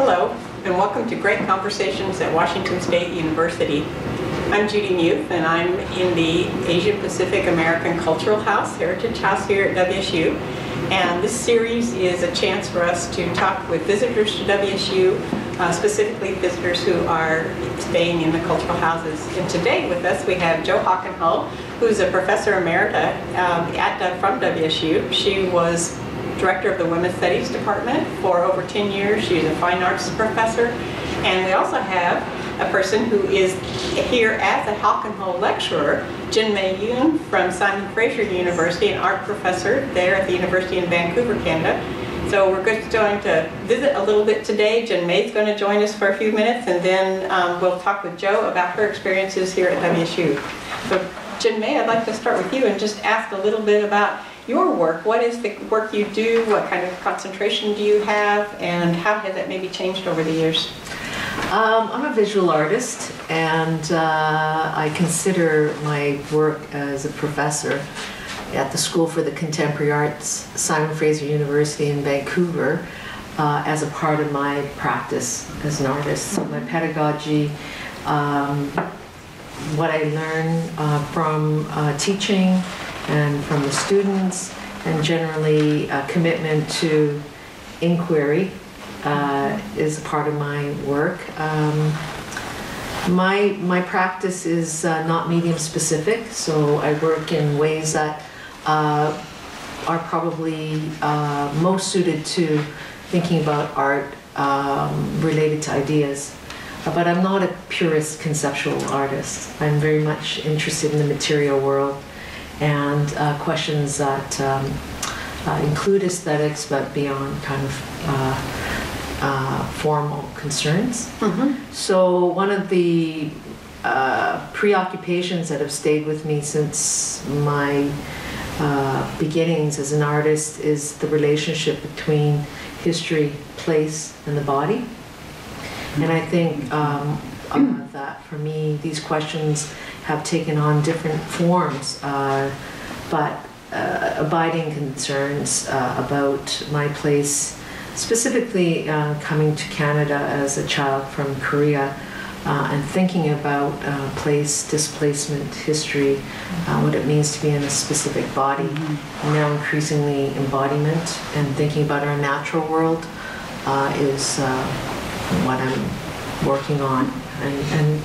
Hello, and welcome to Great Conversations at Washington State University. I'm Judy Meuth, and I'm in the Asian Pacific American Cultural House, Heritage House here at WSU. And this series is a chance for us to talk with visitors to WSU, specifically visitors who are staying in the cultural houses. And today with us we have Jo Hockenhull, who's a professor emerita from WSU. She was director of the Women's Studies Department for over 10 years. She's a fine arts professor. And we also have a person who is here as a Hacken-Hill lecturer, Jin-me Yoon from Simon Fraser University, an art professor there at the University in Vancouver, Canada. So we're just going to visit a little bit today. Jin-me is going to join us for a few minutes, and then we'll talk with Jo about her experiences here at WSU. So Jin-me, I'd like to start with you and just ask a little bit about your work. What is the work you do? What kind of concentration do you have? And how has that maybe changed over the years? I'm a visual artist, and I consider my work as a professor at the School for the Contemporary Arts, Simon Fraser University in Vancouver, as a part of my practice as an artist. So my pedagogy, what I learn from teaching and from the students, and generally a commitment to inquiry is a part of my work. My practice is not medium specific, so I work in ways that are probably most suited to thinking about art related to ideas. But I'm not a purist conceptual artist. I'm very much interested in the material world and questions that include aesthetics, but beyond kind of formal concerns. Mm-hmm. So one of the preoccupations that have stayed with me since my beginnings as an artist is the relationship between history, place, and the body. And I think that for me, these questions have taken on different forms, but abiding concerns about my place, specifically coming to Canada as a child from Korea, and thinking about place, displacement, history, what it means to be in a specific body, and now increasingly embodiment, and thinking about our natural world is what I'm working on. And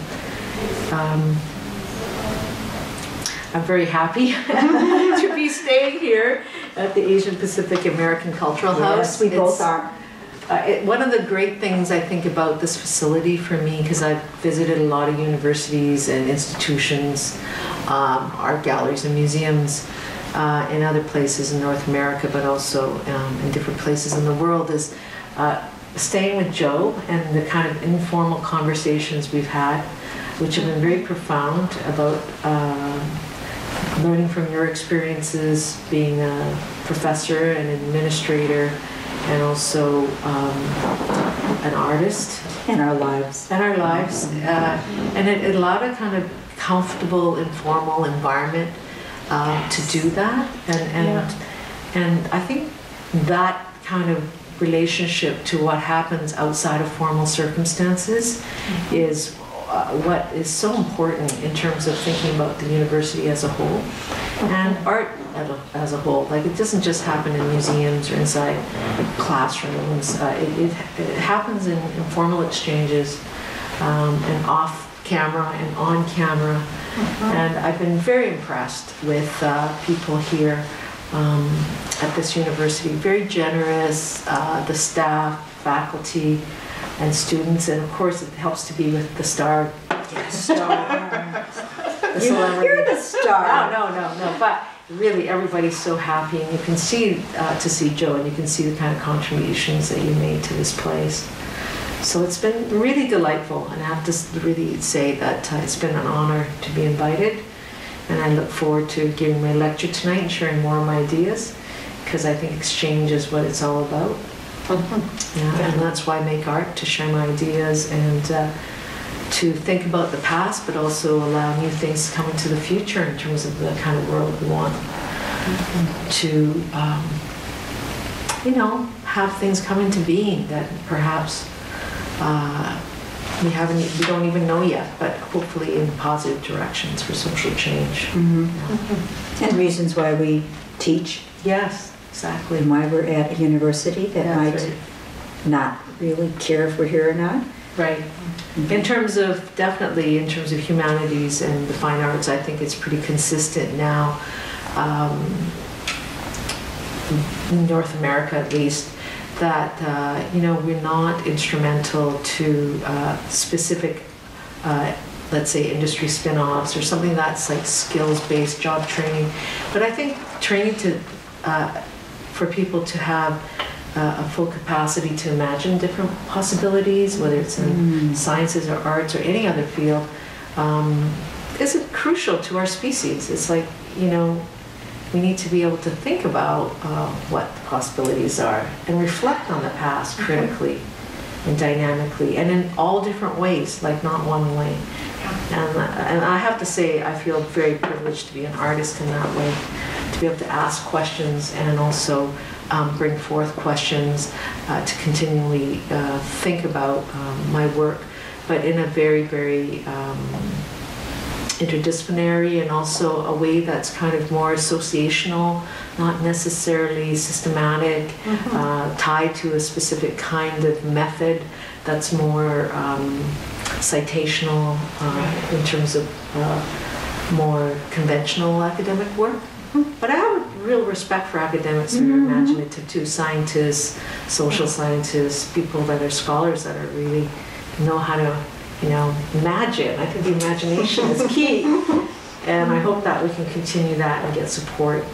I'm very happy to be staying here at the Asian Pacific American Cultural House. We both are. One of the great things I think about this facility for me, because I've visited a lot of universities and institutions, art galleries and museums in other places in North America, but also in different places in the world, is staying with Jo and the kind of informal conversations we've had, which have been very profound about learning from your experiences being a professor and administrator, and also an artist. In our lives. And it allowed a kind of comfortable, informal environment to do that. And I think that kind of relationship to what happens outside of formal circumstances is what is so important in terms of thinking about the university as a whole and art as a whole. Like, it doesn't just happen in museums or inside classrooms. It happens in informal exchanges and off camera and on camera. And I've been very impressed with people here at this university. Very generous, the staff, faculty, and students, and of course it helps to be with the star. The celebrity. You're the star. No, but really everybody's so happy, and you can see to see Jo, and you can see the kind of contributions that you made to this place. So it's been really delightful, and I have to really say that it's been an honor to be invited, and I look forward to giving my lecture tonight and sharing more of my ideas, because I think exchange is what it's all about. And that's why I make art, to share my ideas and to think about the past, but also allow new things to come into the future in terms of the kind of world we want to, have things come into being that perhaps we don't even know yet, but hopefully in positive directions for social change. And reasons why we teach. Yes, exactly. And why we're at a university that might right. not really care if we're here or not. Right. In terms of, definitely in terms of humanities and the fine arts, I think it's pretty consistent now, in North America at least, that, we're not instrumental to specific, let's say, industry spin-offs or something that's like skills-based job training. But I think training for people to have a full capacity to imagine different possibilities, whether it's in sciences or arts or any other field, is crucial to our species. It's like, we need to be able to think about what the possibilities are and reflect on the past critically and dynamically and in all different ways, like not one way. And I have to say, I feel very privileged to be an artist in that way, to be able to ask questions and also bring forth questions to continually think about my work, but in a very, very interdisciplinary and also a way that's kind of more associational, not necessarily systematic, tied to a specific kind of method that's more citational in terms of more conventional academic work. But I have a real respect for academics who are imaginative too, scientists, social scientists, people that are scholars that are really know how to, imagine. I think the imagination is key. And I hope that we can continue that and get support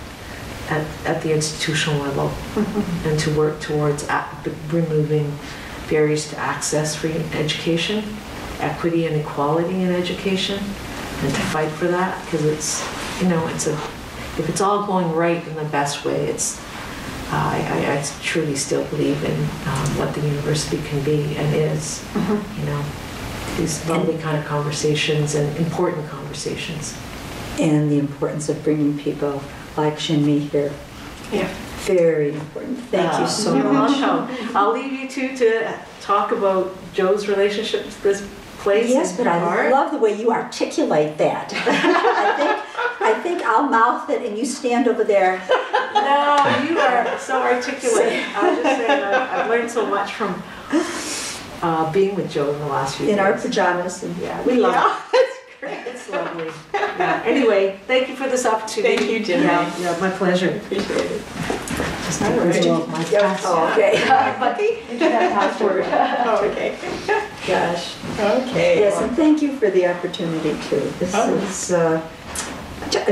at the institutional level and to work towards removing barriers to access for education, equity and equality in education, and to fight for that, because it's, if it's all going right in the best way, I truly still believe in what the university can be and is, these lovely kind of conversations and important conversations. And the importance of bringing people like Jin-me here. Yeah. Very important. Thank you so much. I'll leave you two to talk about Joe's relationship to this place. Yes, but I love the way you articulate that. I think I'll mouth it and you stand over there. No, you are so articulate. I'll just say that I've learned so much from being with Joe in the last few days. In our pajamas. And yeah, we love it. It's great. It's lovely. Yeah. Anyway, thank you for this opportunity. Thank you, Jin-me. Yeah, my pleasure. Appreciate it. Just All right. my password. Oh, okay. Internet password. Oh, okay. Gosh. Okay. Yes, and thank you for the opportunity too. This is a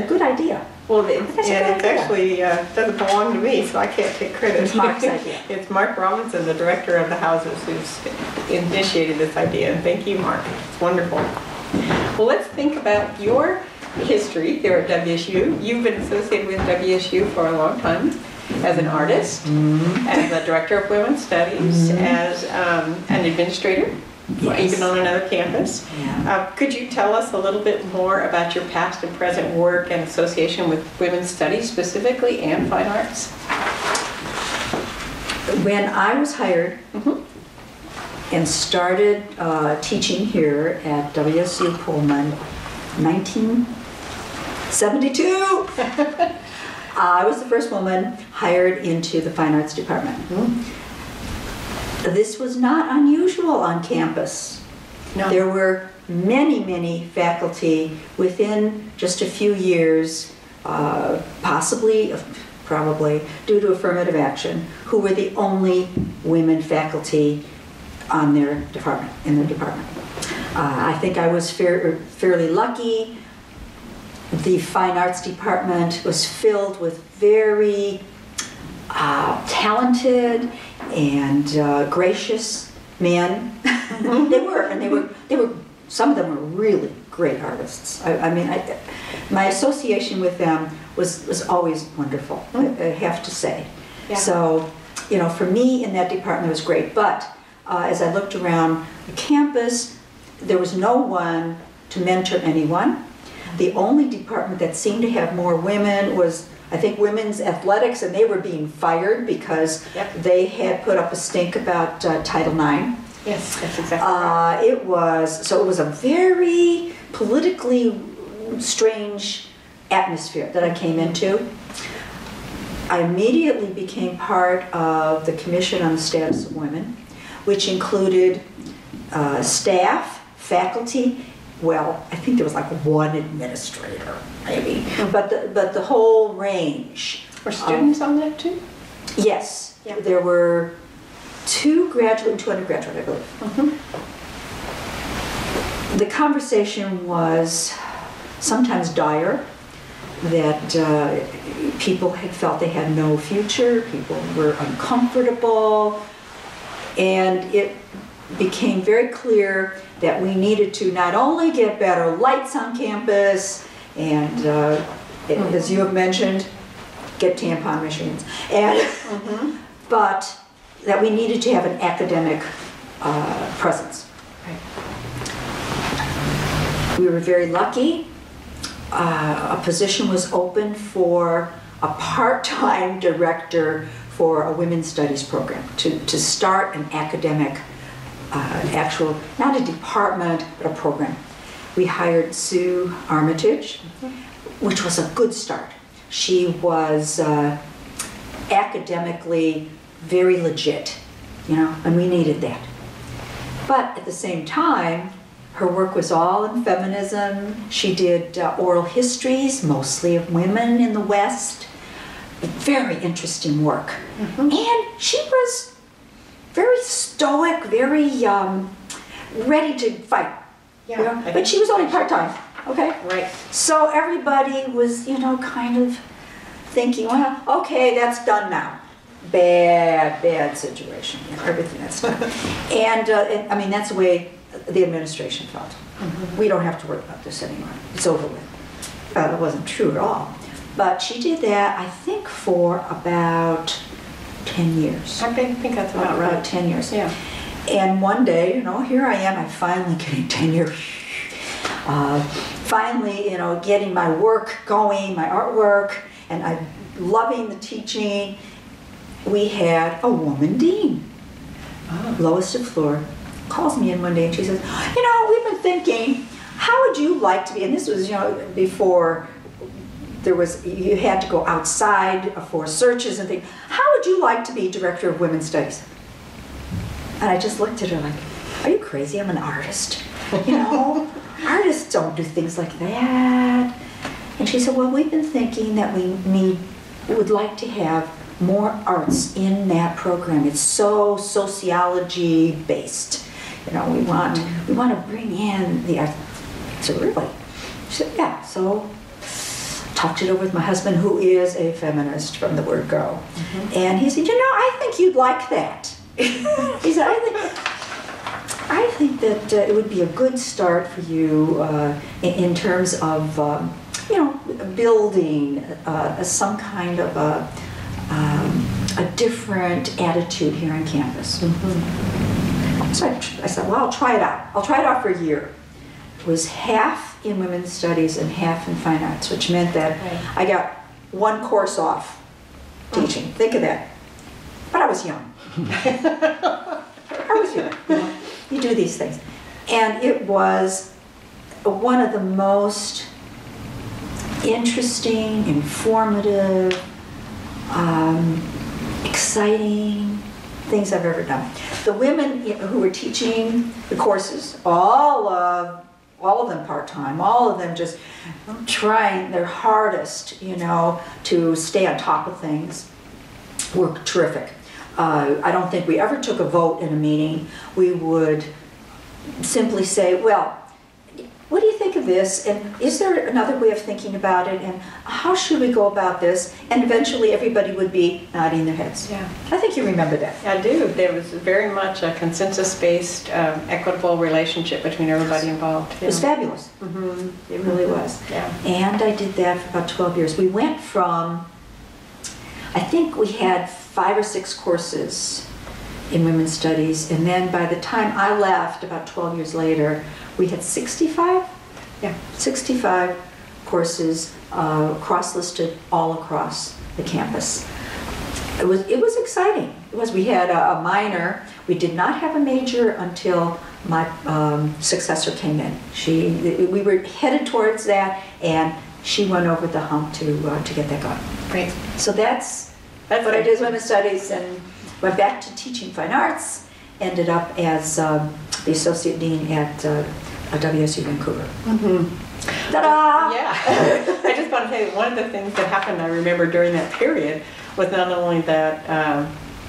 good idea. Well, it actually doesn't belong to me, so I can't take credit. It's Marc's idea. It's Marc Robinson, the director of the houses, who's initiated this idea. And thank you, Marc. It's wonderful. Well, let's think about your history here at WSU. You've been associated with WSU for a long time as an artist, as a director of women's studies, as an administrator. Yes. Even on another campus. Yeah. Could you tell us a little bit more about your past and present work and association with women's studies specifically and fine arts? When I was hired and started teaching here at WSU Pullman, 1972, I was the first woman hired into the fine arts department. This was not unusual on campus. No. There were many, many faculty within just a few years, probably due to affirmative action, who were the only women faculty on in their department. I think I was fairly lucky. The fine arts department was filled with very talented and gracious men. They were some of them were really great artists. My association with them was always wonderful, I have to say. Yeah. So, for me in that department it was great, but as I looked around the campus, there was no one to mentor anyone. The only department that seemed to have more women was, I think, women's athletics, and they were being fired because they had put up a stink about Title IX. Yes, that's exactly right. It was a very politically strange atmosphere that I came into. I immediately became part of the Commission on the Status of Women, which included staff, faculty. Well, I think there was like one administrator, maybe, but the whole range. Were students on that too? Yes, Yeah. there were 2 graduate and 2 undergraduate, I believe. Mm-hmm. The conversation was sometimes dire, that people had felt they had no future, people were uncomfortable, and it became very clear that we needed to not only get better lights on campus, and as you have mentioned, get tampon machines, and but that we needed to have an academic presence. Right. We were very lucky. A position was open for a part-time director for a women's studies program to start an academic, actual, not a department, but a program. We hired Sue Armitage, which was a good start. She was academically very legit, and we needed that. But at the same time, her work was all in feminism. She did oral histories, mostly of women in the West. Very interesting work. And she was very stoic, very ready to fight. Yeah, But she was only part-time, okay? Right. So everybody was, kind of thinking, well, okay, that's done now. Bad situation, everything that's done. And I mean, that's the way the administration felt. We don't have to worry about this anymore. It's over with. It wasn't true at all. But she did that, I think, for about 10 years. I think that's about right. About 10 years. Yeah. And one day, here I am, I'm finally getting tenure. Finally, getting my work going, my artwork, and I'm loving the teaching. We had a woman dean, Lois DeFleur, calls me in one day and she says, we've been thinking, how would you like to be, and this was, before you had to go outside for searches and things, how would you like to be director of women's studies? And I just looked at her like, are you crazy? I'm an artist. Artists don't do things like that. And she said, well, we've been thinking that we would like to have more arts in that program. It's so sociology based. We want to bring in the art. So really, she said, yeah. So talked it over with my husband, who is a feminist from the word go, and he said, I think you'd like that. He said, I think that it would be a good start for you in terms of building some kind of a different attitude here on campus. So I said, well, I'll try it out. I'll try it out for a year. It was half in women's studies and half in fine arts, which meant that I got one course off teaching. Think of that. But I was young. You do these things. And it was one of the most interesting, informative, exciting things I've ever done. The women who were teaching the courses, all of them part-time, all of them just trying their hardest, to stay on top of things, were terrific. I don't think we ever took a vote in a meeting. We would simply say, well, what do you think of this? And is there another way of thinking about it? And how should we go about this? And eventually everybody would be nodding their heads. Yeah. I think you remember that. I do. There was very much a consensus-based, equitable relationship between everybody involved. It was fabulous. It really was. Yeah. And I did that for about 12 years. We went from, I think we had 5 or 6 courses in women's studies, and then by the time I left, about 12 years later, we had 65 courses cross-listed all across the campus. It was exciting. We had a minor. We did not have a major until my successor came in. We were headed towards that, and she went over the hump to get that going. Great. So that's what I did with women's studies, and went back to teaching fine arts. Ended up as the associate dean at WSU Vancouver. Mm-hmm. Ta-da! Yeah. I just want to say one of the things that happened, I remember during that period, was not only that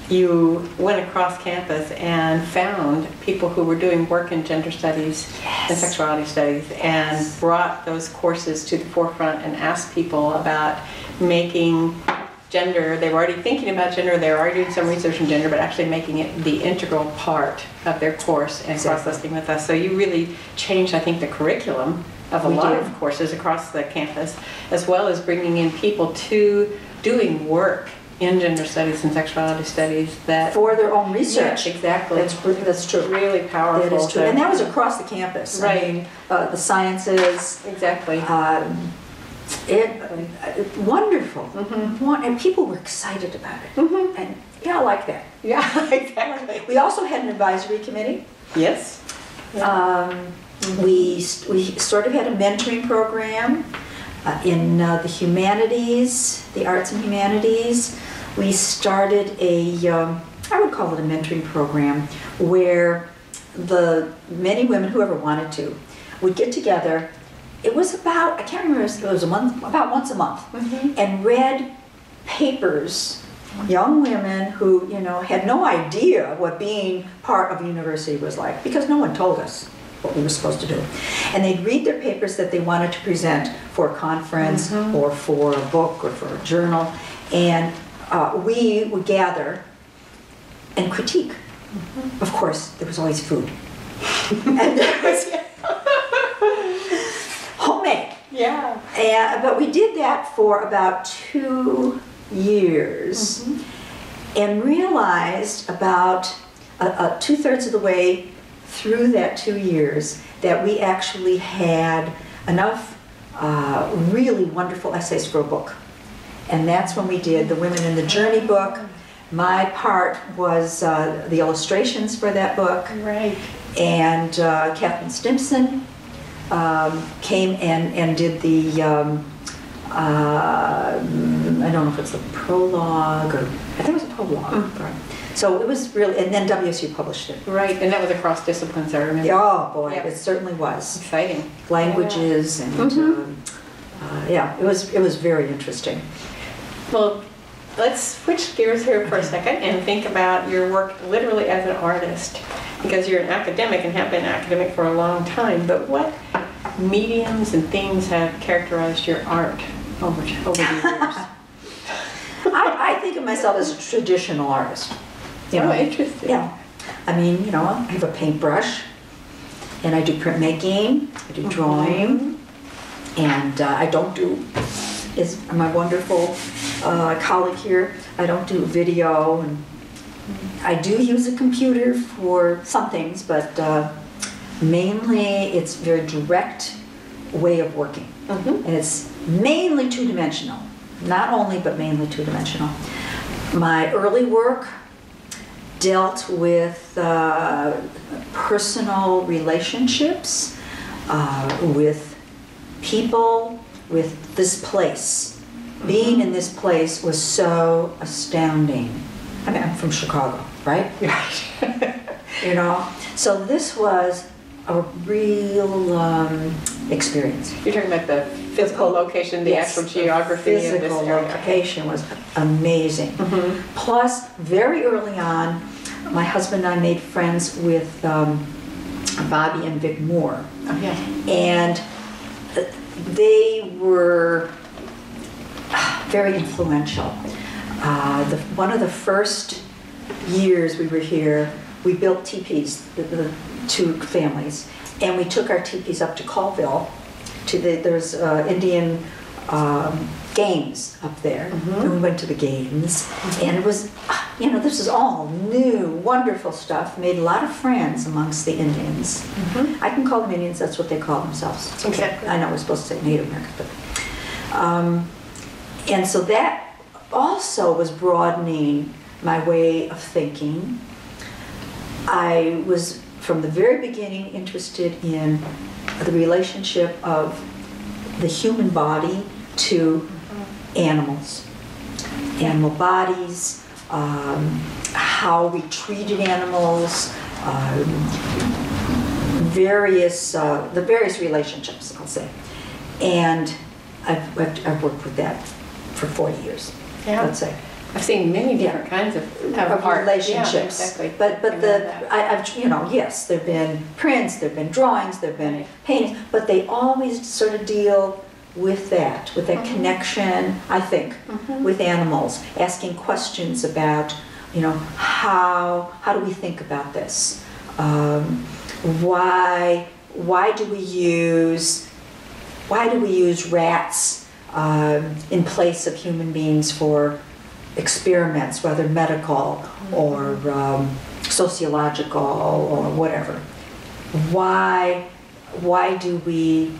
you went across campus and found people who were doing work in gender studies and sexuality studies and brought those courses to the forefront and asked people about making gender, they were already thinking about gender, they were already doing some research in gender, but actually making it the integral part of their course and cross-listing with us. So you really changed, I think, the curriculum of a lot of courses across the campus, as well as bringing in people to doing work in gender studies and sexuality studies that for their own research. Yeah, exactly. That's true. Really powerful. That is true. And that was across the campus. Right. I mean, the sciences. Exactly. Wonderful. Mm-hmm. And people were excited about it. Mm-hmm. And yeah, I like that. Yeah, exactly. We also had an advisory committee. Yes. Yeah. We sort of had a mentoring program in the humanities, the arts and humanities. We started I would call it a mentoring program, where the many women, whoever wanted to, would get together. It was about, I can't remember, it was about once a month, and read papers, young women who, had no idea what being part of a university was like, because no one told us what we were supposed to do. And they'd read their papers that they wanted to present for a conference or for a book or for a journal, and we would gather and critique. Of course, there was always food. And there was homemade. Yeah. But we did that for about 2 years and realized about 2/3 of the way through that 2 years that we actually had enough really wonderful essays for a book. And that's when we did the Women in the Journey book. My part was the illustrations for that book. Right. And Catherine Stimpson came and did the, I don't know if it's the prologue, or I think it was a prologue. So it was really, and then WSU published it. Right, and that was across disciplines, I remember. Oh boy, Yep. it certainly was. Exciting. Languages and yeah, it was very interesting. Well, let's switch gears here for a second and think about your work literally as an artist, because you're an academic and have been an academic for a long time, but what mediums and themes have characterized your art over the years? I think of myself as a traditional artist. Oh, interesting. Yeah. I mean, I have a paintbrush, and I do printmaking, I do drawing, and I don't do, as my wonderful colleague here, I don't do video, and I do use a computer for some things, but mainly it's a very direct way of working. And it's mainly two-dimensional. Not only, but mainly two-dimensional. My early work dealt with personal relationships, with people, with this place. Being in this place was so astounding. I mean, I'm from Chicago, right? So this was a real experience. You're talking about the physical location, the actual geography of this area. Physical location was amazing. Plus, very early on, my husband and I made friends with Bobby and Vic Moore. Oh, yeah. And they were very influential. One of the first years we were here, we built teepees, the two families, and we took our teepees up to Colville. There's Indian games up there, and we went to the games, and it was, this is all new, wonderful stuff. Made a lot of friends amongst the Indians. I can call them Indians, that's what they call themselves. It's okay. Exactly. I know we're supposed to say Native Americans, but and so that also was broadening my way of thinking. I was, from the very beginning, interested in the relationship of the human body to animals. Animal bodies, how we treated animals, the various relationships, I'll say. And I've worked with that for 40 years, let's say. I've seen many different kinds of art. Relationships. Yeah, exactly. But I've yes, there've been prints, there've been drawings, there've been paintings, but they always sort of deal with that connection, I think, with animals, asking questions about, how do we think about this? Why do we use rats in place of human beings for experiments, whether medical or sociological or whatever? Why do we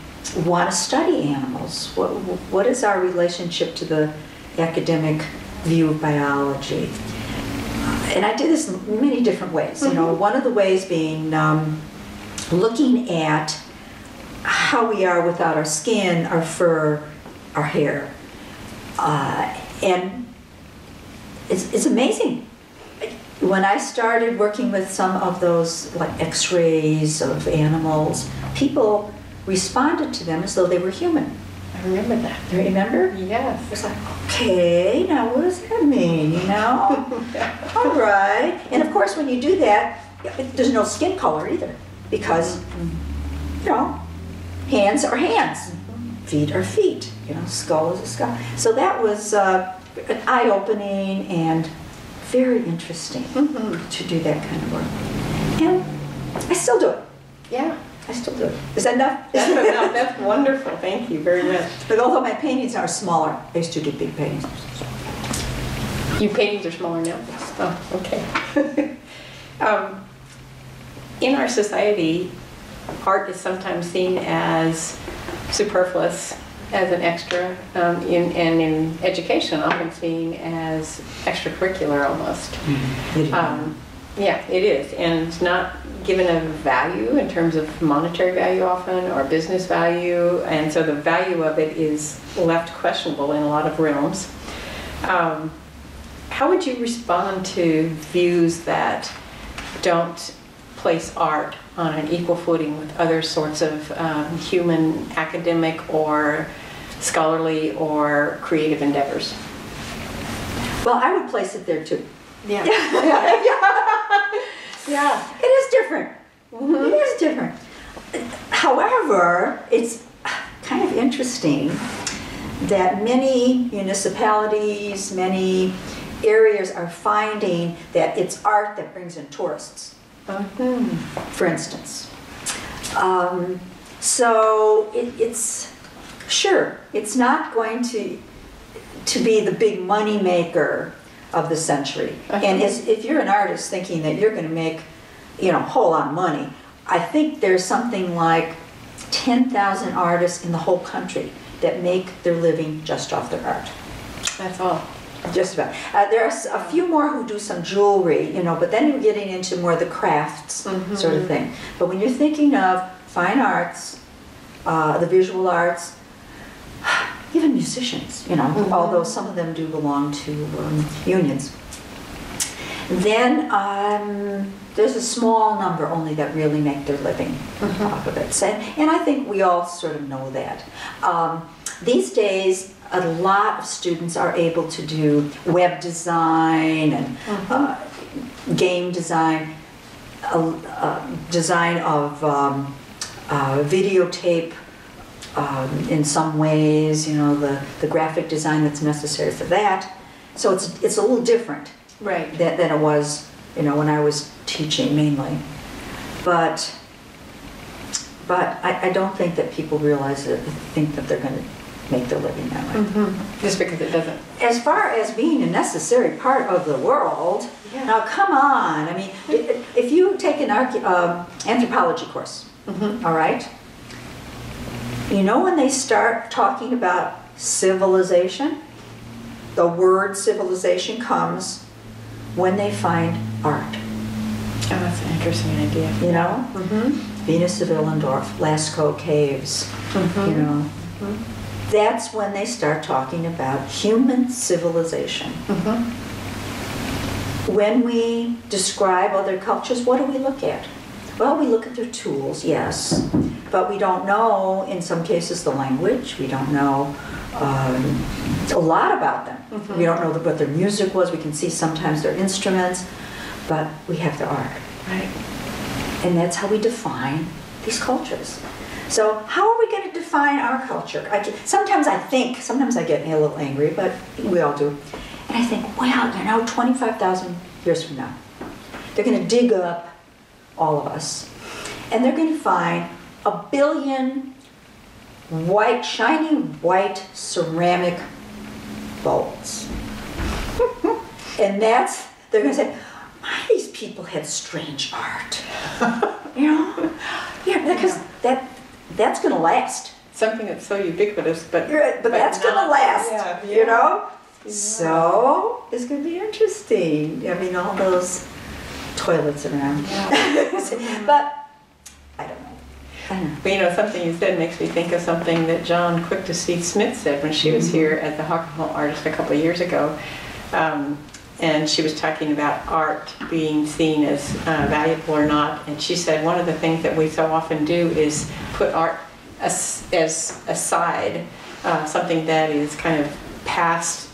want to study animals? What is our relationship to the academic view of biology? And I did this in many different ways. One of the ways being looking at how we are without our skin, our fur, our hair, and it's amazing. When I started working with some of those like X-rays of animals, people responded to them as though they were human. I remember that. Do you remember? Yes. It's like, okay, now what does that mean, All right. And of course, when you do that, there's no skin color either, because, hands are hands, feet are feet, skull is a skull. So that was eye-opening and very interesting to do that kind of work. And I still do it. Yeah. I still do it. Is that enough? That's enough. That's wonderful. Thank you very much. But although my paintings are smaller, I used to do big paintings. Your paintings are smaller now? Oh, okay. In our society, art is sometimes seen as superfluous, as an extra, and in education, often seen as extracurricular almost. Yeah, it is, and it's not given a value in terms of monetary value often, or business value, and so the value of it is left questionable in a lot of realms. How would you respond to views that don't place art on an equal footing with other sorts of human, academic, or scholarly, or creative endeavors? Well, I would place it there too. Yeah. Yeah. It is different. It is different. However, it's kind of interesting that many municipalities, many areas are finding that it's art that brings in tourists, for instance. So it's sure, it's not going to be the big money maker of the century. And if you're an artist thinking that you're going to make, a whole lot of money, I think there's something like 10,000 artists in the whole country that make their living just off their art. That's all. Just about. There are a few more who do some jewelry, but then you're getting into more the crafts sort of thing. But when you're thinking of fine arts, the visual arts, even musicians, although some of them do belong to unions, then there's a small number only that really make their living off of it. And I think we all sort of know that. These days, a lot of students are able to do web design and game design, design of videotape in some ways, the graphic design that's necessary for that. So it's a little different than it was, when I was teaching mainly. But I don't think that people realize it, think that they're going to make their living that way. Just because it doesn't. As far as being a necessary part of the world, now come on. I mean, if you take an anthropology course, all right, when they start talking about civilization, the word civilization comes when they find art. Oh, that's an interesting idea. You know? Mm-hmm. Venus of Willendorf, Lascaux Caves, Mm-hmm. you know. Mm-hmm. That's when they start talking about human civilization. Mm-hmm. When we describe other cultures, what do we look at? Well, we look at their tools, yes, but we don't know, in some cases, the language. We don't know a lot about them. Mm-hmm. We don't know what their music was. We can see sometimes their instruments, but we have their art. Right. And that's how we define these cultures. So how are we going to define our culture? Sometimes I get a little angry, but we all do. And I think, well, you know, 25,000 years from now, they're going to dig up all of us, and they're going to find 1 billion white, shiny white ceramic bowls. And they're going to say, my, these people had strange art. You know? Yeah, because that's going to last. Something that's so ubiquitous, but that's going to last, yeah, you know? Yeah. So it's going to be interesting. I mean, all those toilets around. Yeah. But I don't know. But you know, something you said makes me think of something that John Quick to See Smith said when she was here at the Hockenhull Artist a couple of years ago. And she was talking about art being seen as valuable or not. And she said one of the things that we so often do is put art as aside, something that is kind of past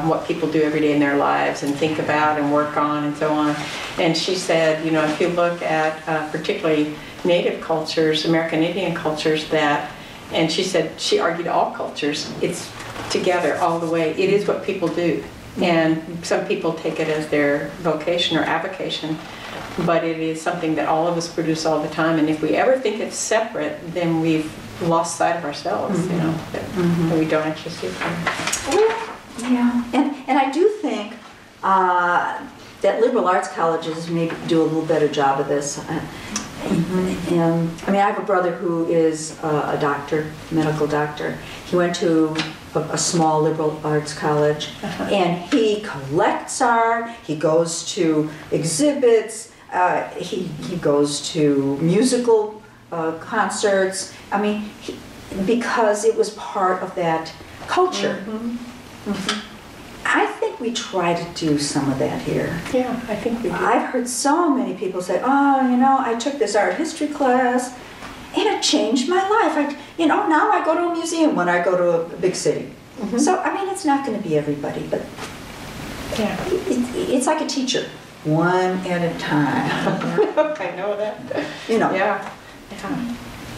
what people do every day in their lives and think about and work on and so on. And she said, you know, if you look at particularly Native cultures, American Indian cultures, and she said, she argued all cultures, it's together all the way. It is what people do. And some people take it as their vocation or avocation, but it is something that all of us produce all the time. And if we ever think it's separate, then we've lost sight of ourselves, you know, that we don't actually see it. Yeah, and I do think that liberal arts colleges maybe do a little better job of this. And I mean, I have a brother who is a doctor, medical doctor. He went to a small liberal arts college, and he collects art. He goes to exhibits. He goes to musical concerts. I mean, because it was part of that culture. I think we try to do some of that here. Yeah, I think we do. I've heard so many people say, oh, you know, I took this art history class and it changed my life. Now I go to a museum when I go to a big city. So, I mean, it's not going to be everybody, but yeah, it's like a teacher, one at a time. I know that. You know. Yeah.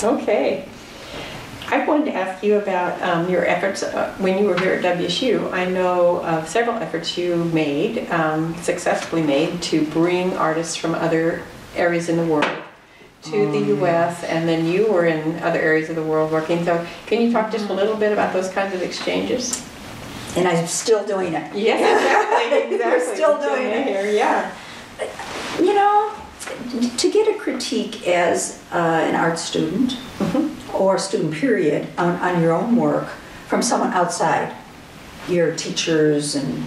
Okay. I wanted to ask you about your efforts when you were here at WSU. I know of several efforts you made, successfully made, to bring artists from other areas in the world to the U.S., and then you were in other areas of the world working. So can you talk just a little bit about those kinds of exchanges? And I'm still doing it. Yes, exactly. We're still doing it here, yeah. You know, to get a critique as an art student, or student period, on your own work from someone outside, your teachers, and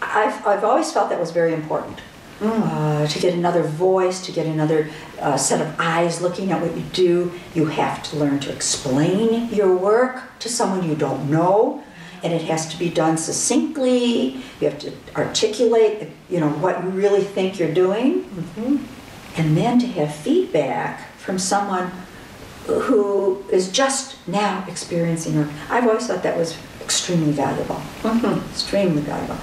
I've always felt that was very important. To get another voice, to get another set of eyes looking at what you do. You have to learn to explain your work to someone you don't know, and it has to be done succinctly. You have to articulate, you know, what you really think you're doing, and then to have feedback from someone who is just now experiencing it. I've always thought that was extremely valuable. Extremely valuable.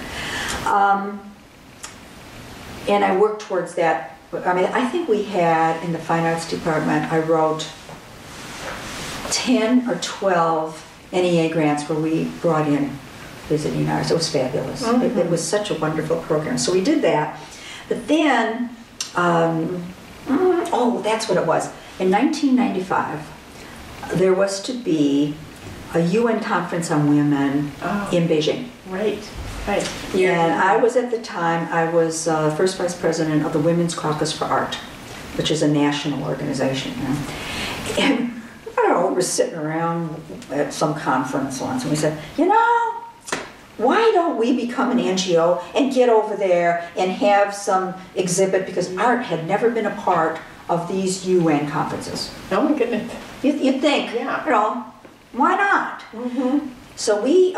And I worked towards that. I mean, I think we had, in the Fine Arts Department, I wrote 10 or 12 NEA grants where we brought in visiting artists. It was fabulous. It was such a wonderful program. So we did that. But then, that's what it was. In 1995, there was to be a UN conference on women in Beijing. Right. And I was at the time, I was first vice president of the Women's Caucus for Art, which is a national organization. You know? And I don't know, we were sitting around at some conference once, and we said, you know, why don't we become an NGO and get over there and have some exhibit, because art had never been a part of these UN conferences. Oh my goodness. You'd think, Yeah. you know, why not? Mm-hmm. So we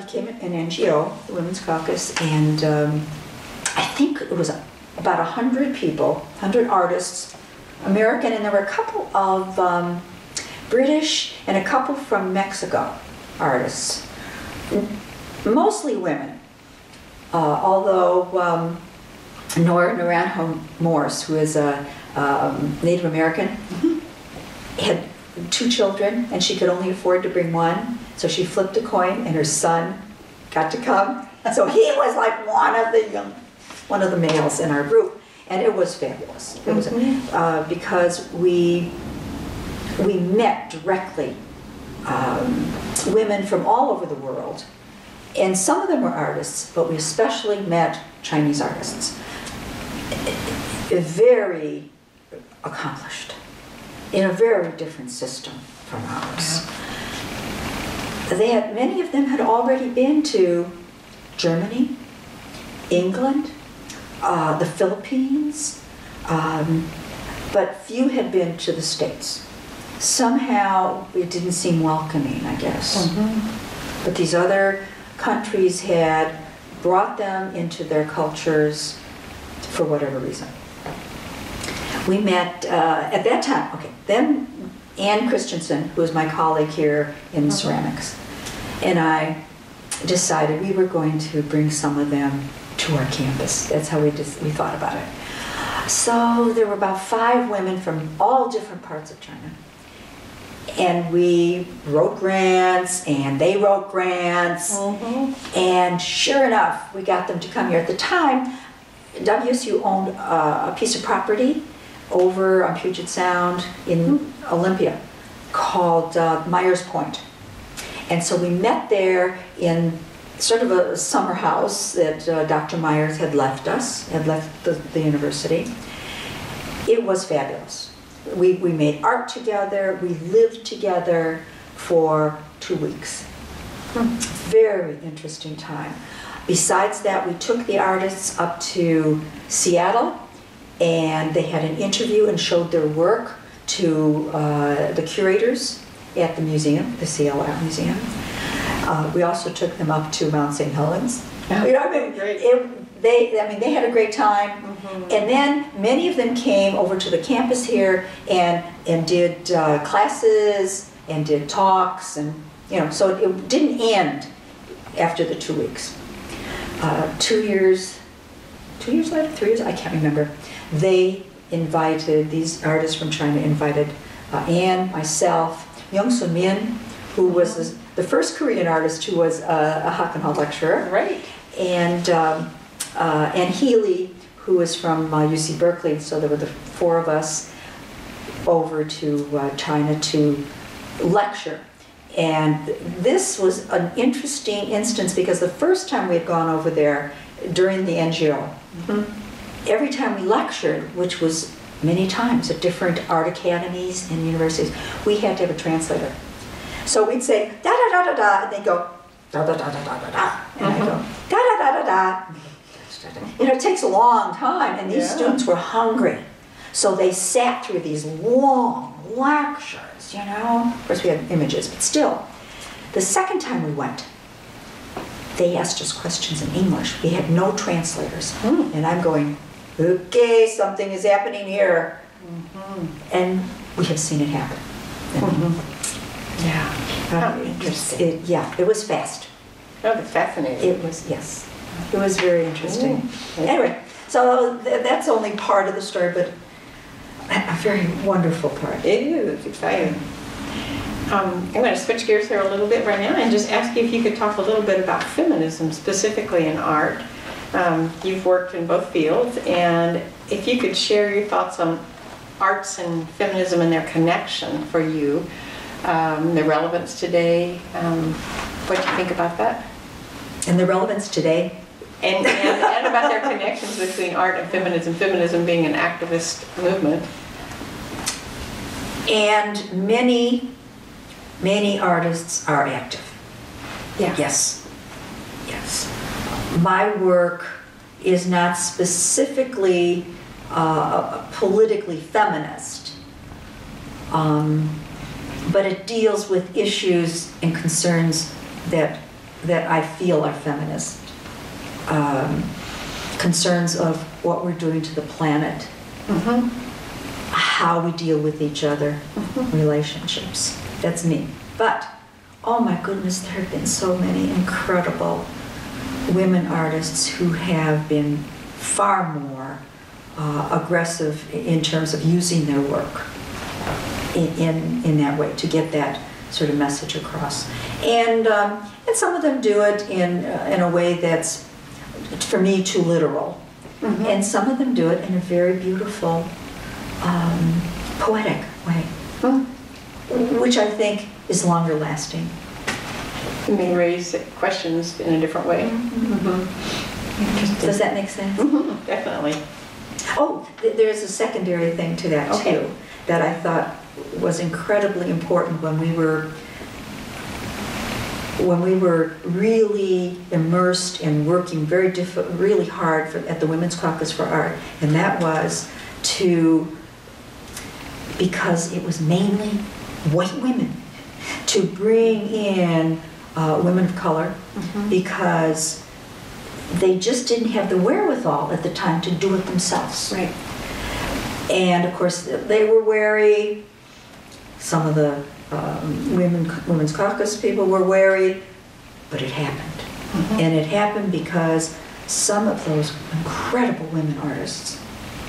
became an NGO, the Women's Caucus, and I think it was about 100 people, 100 artists, American, and there were a couple of British and a couple from Mexico artists, mostly women, although Nora Naranjo Morse, who is a Native American, had 2 children and she could only afford to bring one, so she flipped a coin and her son got to come. So he was like one of the males in our group, and it was fabulous. It was because we met directly women from all over the world, and some of them were artists, but we especially met Chinese artists, very accomplished, in a very different system from ours. Many of them had already been to Germany, England, the Philippines, but few had been to the States. Somehow it didn't seem welcoming, I guess. But these other countries had brought them into their cultures for whatever reason. We met at that time, then Ann Christensen, who was my colleague here in ceramics, and I decided we were going to bring some of them to our campus. That's how we thought about it. So there were about 5 women from all different parts of China. And we wrote grants, and they wrote grants, and sure enough, we got them to come here. At the time, WSU owned a piece of property over on Puget Sound in Olympia called Myers Point. And so we met there in sort of a summer house that Dr. Myers had left the university. It was fabulous. We made art together, we lived together for 2 weeks. Very interesting time. Besides that, we took the artists up to Seattle, and they had an interview and showed their work to the curators at the museum, the Seattle Art Museum. We also took them up to Mount St. Helens. You know, I mean, they had a great time. And then many of them came over to the campus here and did classes and did talks, and so it didn't end after the 2 weeks. 2 years later, 3 years, I can't remember. They invited, these artists from China invited Anne, myself, Young-Sun Min, who was the first Korean artist who was a Hacken-Hill lecturer. Right. And Healy, who was from UC Berkeley. So there were the 4 of us over to China to lecture. And this was an interesting instance because the first time we had gone over there during the NGO, every time we lectured, which was many times at different art academies and universities, we had to have a translator. So we'd say da da da da da, and they'd go da da da da da da da, and I'd go da da da da da. It takes a long time, and these students were hungry, so they sat through these long lectures. Of course we had images, but still. The second time we went, they asked us questions in English. We had no translators, and I'm going, okay, something is happening here, and we have seen it happen. It was fast. Oh, that's fascinating. It was, yes. It was very interesting. Anyway, so that's only part of the story, but a very wonderful part. It is. It's exciting. I'm going to switch gears here a little bit right now and just ask you if you could talk a little bit about feminism, specifically in art. You've worked in both fields, and if you could share your thoughts on arts and feminism and their connection for you, the relevance today, what do you think about that? And the relevance today? And about their connections between art and feminism being an activist movement. And many artists are active. Yeah. Yes. my work is not specifically politically feminist, but it deals with issues and concerns that I feel are feminist. Concerns of what we're doing to the planet, how we deal with each other, relationships. That's me. But, oh my goodness, there have been so many incredible women artists who have been far more aggressive in terms of using their work in that way to get that sort of message across. And some of them do it in a way that's, for me, too literal. And some of them do it in a very beautiful, poetic way, which I think is longer lasting. You may raise questions in a different way. Does that make sense? Definitely. Oh, there's a secondary thing to that too, that I thought was incredibly important when we were really immersed in working really hard at the Women's Caucus for Art, and that was because it was mainly white women, to bring in women of color, because they just didn't have the wherewithal at the time to do it themselves. Right. And of course, they were wary. Some of the Women's Caucus people were wary, but it happened. And it happened because some of those incredible women artists,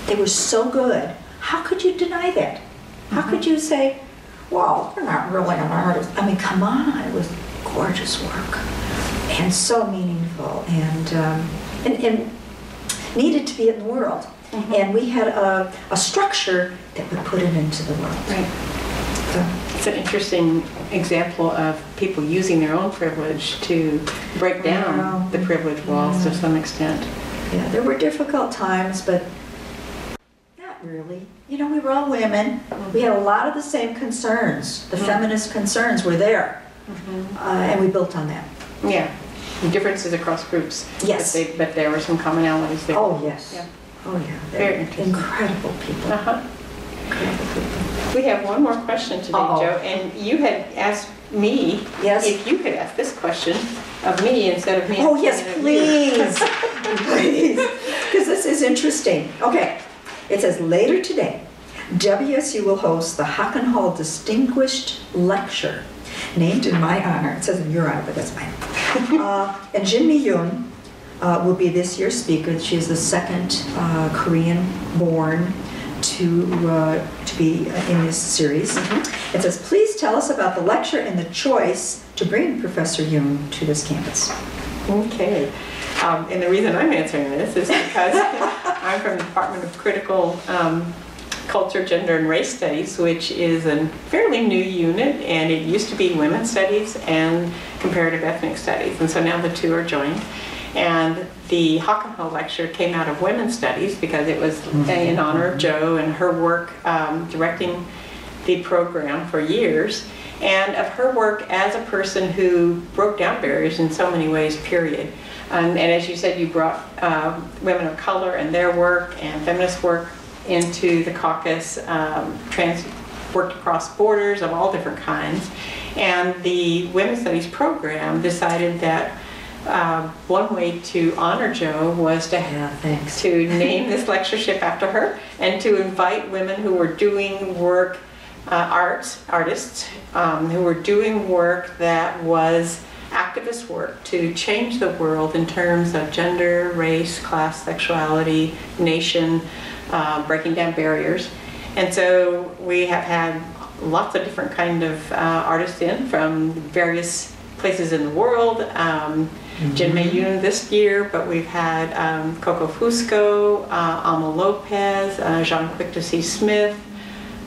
they were so good. How could you deny that? How could you say, well, they're not really an artist? I mean, come on, it was gorgeous work and so meaningful and needed to be in the world. And we had a structure that would put it into the world. Right. It's an interesting example of people using their own privilege to break down the privilege walls to some extent. Yeah, there were difficult times, but not really. You know, we were all women. We had a lot of the same concerns. The feminist concerns were there. And we built on that. Yeah. Differences across groups. Yes. But there were some commonalities there. Oh, yes. Yeah. Oh, yeah. Very interesting. Incredible people. Incredible people. We have one more question today, Joe, and you had asked me if you could ask this question of me instead of me. Oh, yes, please. Please. Because this is interesting. Okay. It says, later today, WSU will host the Hacken-Hill Distinguished Lecture, named in my honor. It says in your honor, but that's fine. And Jin-me Yoon will be this year's speaker. She is the second Korean-born to be in this series. It says, please tell us about the lecture and the choice to bring Professor Yoon to this campus. Okay. And the reason I'm answering this is because I'm from the Department of Critical Culture, Gender, and Race Studies, which is a fairly new unit, and it used to be Women's Studies and Comparative Ethnic Studies, and so now the two are joined. And the Hockenhull lecture came out of Women's Studies because it was in honor of Jo and her work directing the program for years, and of her work as a person who broke down barriers in so many ways, period. And as you said, you brought women of color and their work and feminist work into the caucus, worked across borders of all different kinds. And the Women's Studies program decided that one way to honor Jo was to name this lectureship after her and to invite women who were doing work, artists, who were doing work that was activist work to change the world in terms of gender, race, class, sexuality, nation, breaking down barriers. And so we have had lots of different kind of artists in from various places in the world. Jin-me Yoon this year, but we've had Coco Fusco, Alma Lopez, Jean Quick-to-See Smith,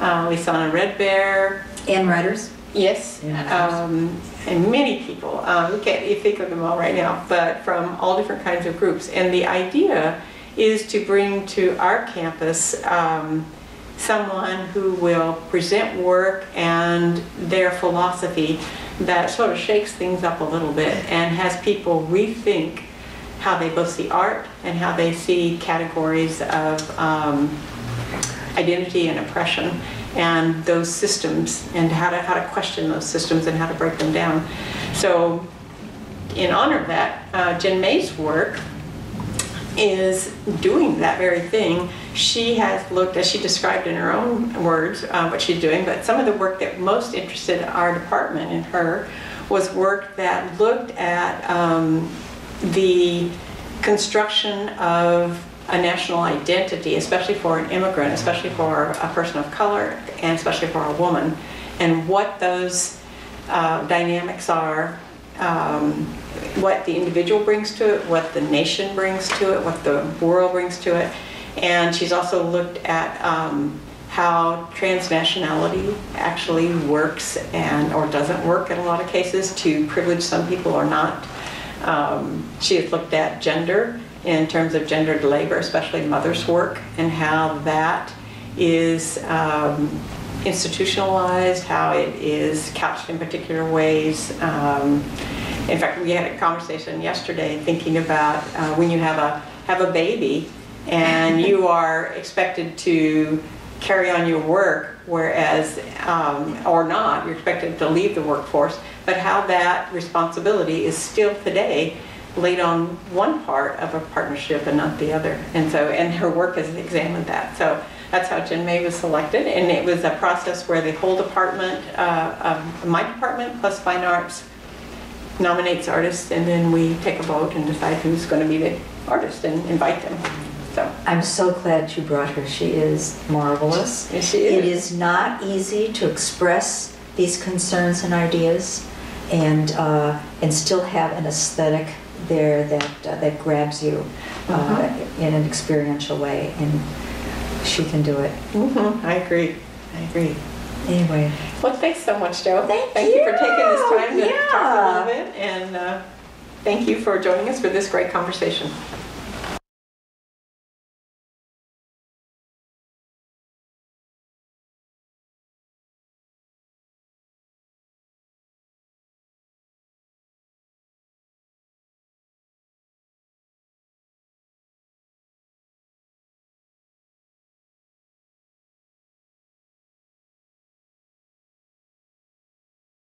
Lisana Red Bear. And writers? Yes, and many people. We can't think of them all right now, but from all different kinds of groups. And the idea is to bring to our campus someone who will present work and their philosophy that sort of shakes things up a little bit and has people rethink how they both see art and how they see categories of identity and oppression and those systems, and how to question those systems and how to break them down. So in honor of that, Jin-me's work is doing that very thing. She has looked, as she described in her own words, what she's doing, but some of the work that most interested our department and her was work that looked at the construction of a national identity, especially for an immigrant, especially for a person of color, and especially for a woman, and what those dynamics are, what the individual brings to it, what the nation brings to it, what the world brings to it. And she's also looked at how transnationality actually works or doesn't work in a lot of cases to privilege some people or not. She has looked at gender in terms of gendered labor, especially mother's work, and how that is institutionalized, how it is couched in particular ways. In fact, we had a conversation yesterday thinking about when you have a baby and you are expected to carry on your work, whereas, or not, you're expected to leave the workforce, but how that responsibility is still today laid on one part of a partnership and not the other. And so, and her work has examined that. So that's how Jin-me was selected, and it was a process where the whole department, my department plus Fine Arts, nominates artists, and then we take a vote and decide who's going to be the artist and invite them. So I'm so glad you brought her. She is marvelous. Yes, she is. It is not easy to express these concerns and ideas and still have an aesthetic there that grabs you in an experiential way, and she can do it. I agree. Anyway. Well, thanks so much, Jo. Thank you for taking this time to Yeah. talk a little bit, and thank you for joining us for this great conversation.